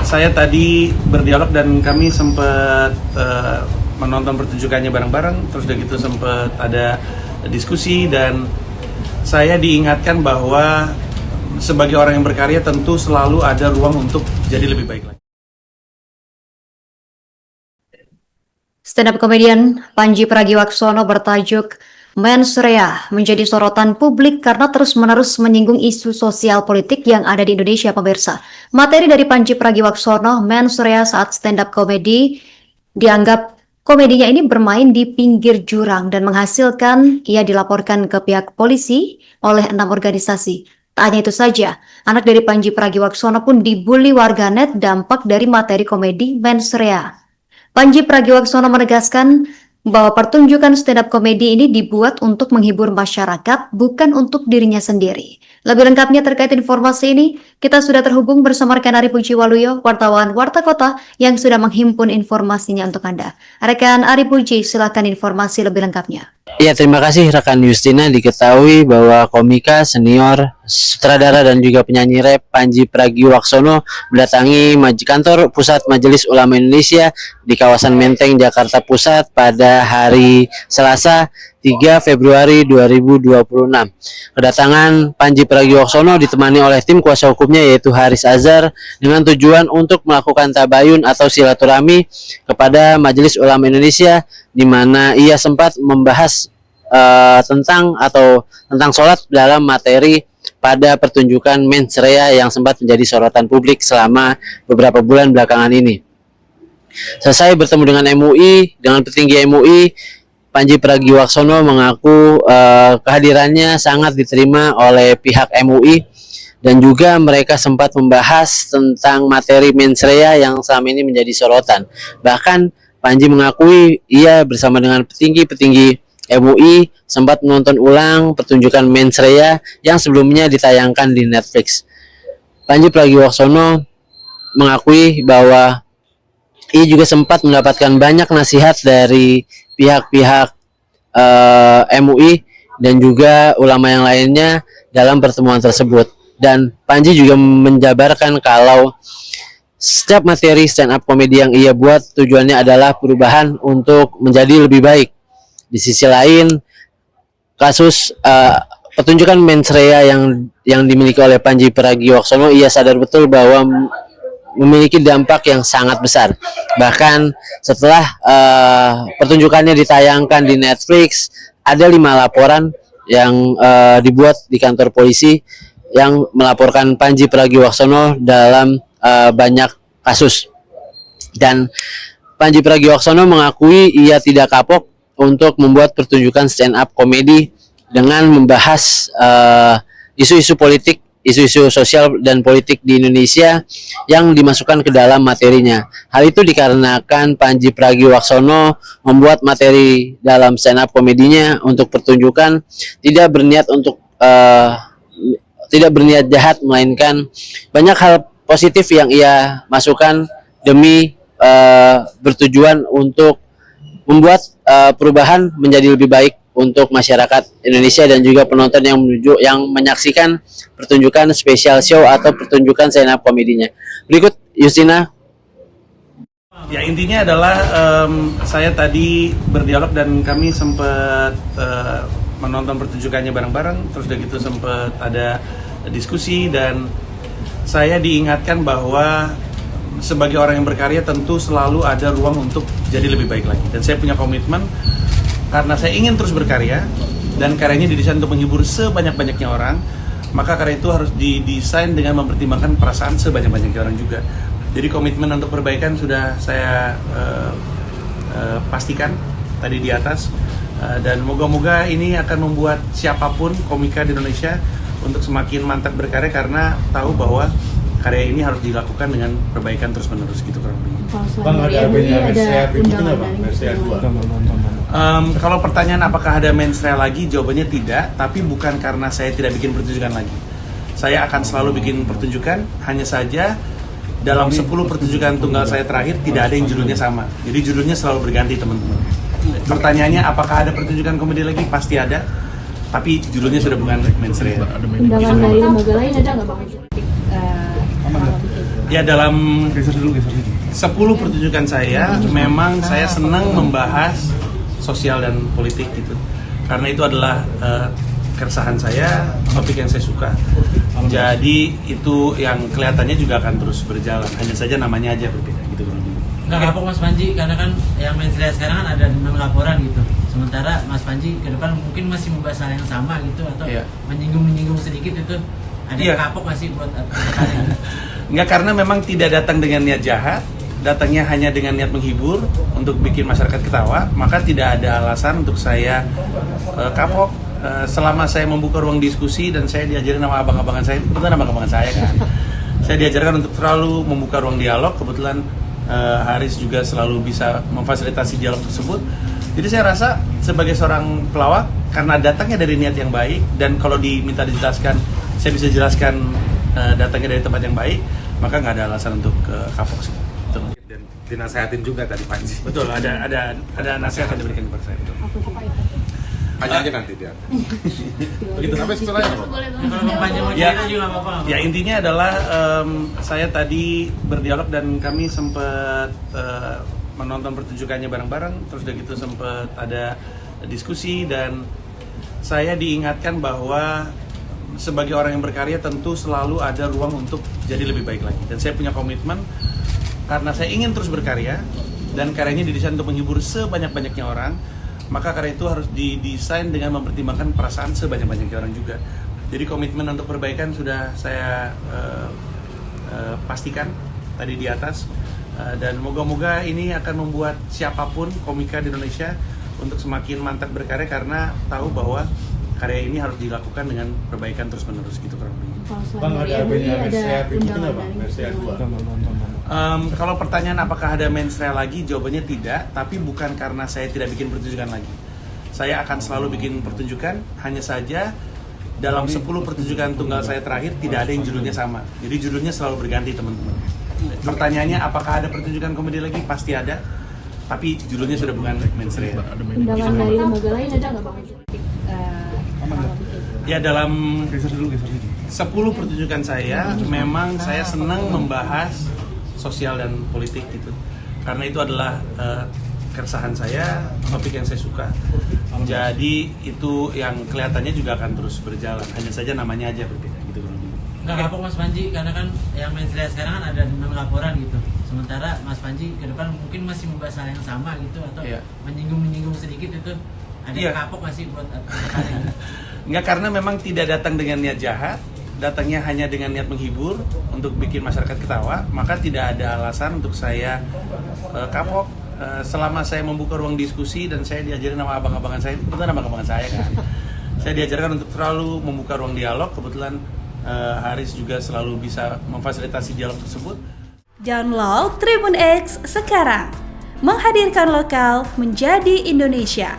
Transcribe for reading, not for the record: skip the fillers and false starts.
Saya tadi berdialog dan kami sempat menonton pertunjukannya bareng-bareng, terus udah gitu sempat ada diskusi dan saya diingatkan bahwa sebagai orang yang berkarya tentu selalu ada ruang untuk jadi lebih baik lagi. Stand up comedian Panji Pragiwaksono bertajuk Mensreya menjadi sorotan publik karena terus-menerus menyinggung isu sosial politik yang ada di Indonesia, pemirsa. Materi dari Panji Pragiwaksono, Mensreya saat stand up comedy, dianggap komedinya ini bermain di pinggir jurang dan menghasilkan ia dilaporkan ke pihak polisi oleh 6 organisasi. Tak hanya itu saja, anak dari Panji Pragiwaksono pun dibully warganet dampak dari materi komedi Mensreya. Panji Pragiwaksono menegaskan bahwa pertunjukan stand-up komedi ini dibuat untuk menghibur masyarakat, bukan untuk dirinya sendiri. Lebih lengkapnya terkait informasi ini, kita sudah terhubung bersama rekan Ari Puji Waluyo, wartawan Warta Kota, yang sudah menghimpun informasinya untuk Anda. Rekan Ari Puji, silakan informasi lebih lengkapnya. Ya, terima kasih rekan Justina. Diketahui bahwa komika senior, sutradara dan juga penyanyi rap Panji Pragiwaksono mendatangi kantor Pusat Majelis Ulama Indonesia di kawasan Menteng, Jakarta Pusat pada hari Selasa 3 Februari 2026. Kedatangan Panji Pragiwaksono ditemani oleh tim kuasa hukumnya yaitu Haris Azhar dengan tujuan untuk melakukan tabayun atau silaturahmi kepada Majelis Ulama Indonesia, di mana ia sempat membahas tentang sholat dalam materi pada pertunjukan Mensreya yang sempat menjadi sorotan publik selama beberapa bulan belakangan ini. Selesai bertemu dengan MUI, dengan petinggi MUI, Panji Pragiwaksono mengaku kehadirannya sangat diterima oleh pihak MUI dan juga mereka sempat membahas tentang materi Mensreya yang selama ini menjadi sorotan. Bahkan Panji mengakui ia bersama dengan petinggi-petinggi MUI sempat menonton ulang pertunjukan Mensreya yang sebelumnya ditayangkan di Netflix. Panji Pragiwaksono mengakui bahwa ia juga sempat mendapatkan banyak nasihat dari pihak-pihak MUI dan juga ulama yang lainnya dalam pertemuan tersebut. Dan Panji juga menjabarkan kalau setiap materi stand up komedi yang ia buat tujuannya adalah perubahan untuk menjadi lebih baik. Di sisi lain, kasus pertunjukan Mensreya yang dimiliki oleh Panji Pragiwaksono, ia sadar betul bahwa memiliki dampak yang sangat besar. Bahkan setelah pertunjukannya ditayangkan di Netflix, ada 5 laporan yang dibuat di kantor polisi yang melaporkan Panji Pragiwaksono dalam banyak kasus. Dan Panji Pragiwaksono mengakui ia tidak kapok untuk membuat pertunjukan stand up komedi dengan membahas isu-isu politik, isu-isu sosial dan politik di Indonesia yang dimasukkan ke dalam materinya. Hal itu dikarenakan Panji Pragiwaksono membuat materi dalam stand up komedinya untuk pertunjukan tidak berniat jahat, melainkan banyak hal positif yang ia masukkan demi bertujuan untuk membuat perubahan menjadi lebih baik untuk masyarakat Indonesia dan juga penonton yang menyaksikan pertunjukan special show atau pertunjukan stand up komedinya. Berikut Justina. Ya, intinya adalah saya tadi berdialog dan kami sempat menonton pertunjukannya bareng-bareng, terus udah gitu sempat ada diskusi dan saya diingatkan bahwa sebagai orang yang berkarya tentu selalu ada ruang untuk jadi lebih baik lagi. Dan saya punya komitmen karena saya ingin terus berkarya dan karyanya didesain untuk menghibur sebanyak-banyaknya orang, maka karya itu harus didesain dengan mempertimbangkan perasaan sebanyak-banyaknya orang juga. Jadi komitmen untuk perbaikan sudah saya pastikan tadi di atas, dan moga-moga ini akan membuat siapapun komika di Indonesia untuk semakin mantap berkarya karena tahu bahwa karya ini harus dilakukan dengan perbaikan terus-menerus gitu kurang lebih. Bang, ada Mensreya berikutnya Bang, Mensreya 2. Kalau pertanyaan apakah ada Mensreya lagi, jawabannya tidak, tapi bukan karena saya tidak bikin pertunjukan lagi. Saya akan selalu bikin pertunjukan, hanya saja dalam 10 pertunjukan tunggal saya terakhir tidak ada yang judulnya sama. Jadi judulnya selalu berganti, teman-teman. Pertanyaannya apakah ada pertunjukan komedi lagi? Pasti ada, tapi judulnya sudah bukan Mensreya. Undangan dari lembaga lain ada nggak Bang? Ya dalam 10 pertunjukan saya, memang saya senang membahas sosial dan politik gitu. Karena itu adalah keresahan saya, topik yang saya suka. Jadi itu yang kelihatannya juga akan terus berjalan. Hanya saja namanya aja berbeda gitu. Nggak kapok Mas Panji, karena kan yang mensreanya sekarang kan ada 6 laporan gitu. Sementara Mas Panji ke depan mungkin masih membahas hal yang sama gitu, atau menyinggung sedikit itu. Ada yang kapok nggak sih buat kalian? Enggak, karena memang tidak datang dengan niat jahat, datangnya hanya dengan niat menghibur untuk bikin masyarakat ketawa, maka tidak ada alasan untuk saya kapok. Selama saya membuka ruang diskusi dan saya diajarin sama abang-abangan saya, kebetulan abang-abangan saya kan, saya diajarkan untuk selalu membuka ruang dialog. Kebetulan Haris juga selalu bisa memfasilitasi dialog tersebut. Jadi saya rasa sebagai seorang pelawak, karena datangnya dari niat yang baik, dan kalau diminta dijelaskan, saya bisa jelaskan datangnya dari tempat yang baik, maka nggak ada alasan untuk kapok sih. Betul. Dan dinasehatin juga tadi Panji. Betul, ada nasihat yang diberikan kepada saya. Betul. Tanya aja nanti dia. Begitu. Sampai setelahnya. Kalau Bang Panji mau Ya. cerita juga nggak apa-apa. Ya, intinya adalah saya tadi berdialog dan kami sempat menonton pertunjukannya bareng-bareng, terus udah gitu sempat ada diskusi, dan saya diingatkan bahwa sebagai orang yang berkarya tentu selalu ada ruang untuk jadi lebih baik lagi. Dan saya punya komitmen, karena saya ingin terus berkarya dan karyanya didesain untuk menghibur sebanyak-banyaknya orang, maka karya itu harus didesain dengan mempertimbangkan perasaan sebanyak-banyaknya orang juga. Jadi komitmen untuk perbaikan sudah saya pastikan tadi di atas, dan moga-moga ini akan membuat siapapun komika di Indonesia untuk semakin mantap berkarya, karena tahu bahwa karya ini harus dilakukan dengan perbaikan terus-menerus gitu kurang lebih. Bang, ada Mensrea berikutnya Bang, Mensrea 2. Kalau pertanyaan apakah ada mensrea lagi, jawabannya tidak, tapi bukan karena saya tidak bikin pertunjukan lagi. Saya akan selalu bikin pertunjukan, hanya saja dalam 10 pertunjukan tunggal saya terakhir tidak ada yang judulnya sama. Jadi judulnya selalu berganti, teman-teman. Pertanyaannya apakah ada pertunjukan komedi lagi? Pasti ada, tapi judulnya sudah bukan mensrea. Undangan dari lembaga lain ada nggak Bang? Ya dalam 10 pertunjukan saya, memang saya senang membahas sosial dan politik gitu. Karena itu adalah keresahan saya, topik yang saya suka. Jadi itu yang kelihatannya juga akan terus berjalan. Hanya saja namanya aja berbeda gitu. Nggak kapok Mas Panji, karena kan yang mensreanya sekarang kan ada 6 laporan gitu. Sementara Mas Panji ke depan mungkin masih membahas hal yang sama gitu, atau menyinggung sedikit itu. Ada yang kapok nggak sih buat kalian? Enggak, karena memang tidak datang dengan niat jahat, datangnya hanya dengan niat menghibur untuk bikin masyarakat ketawa, maka tidak ada alasan untuk saya kapok. Selama saya membuka ruang diskusi dan saya diajarin sama abang-abangan saya, kebetulan abang-abangan saya kan, saya diajarkan untuk selalu membuka ruang dialog. Kebetulan Haris juga selalu bisa memfasilitasi dialog tersebut. Download Tribun X sekarang, menghadirkan lokal menjadi Indonesia.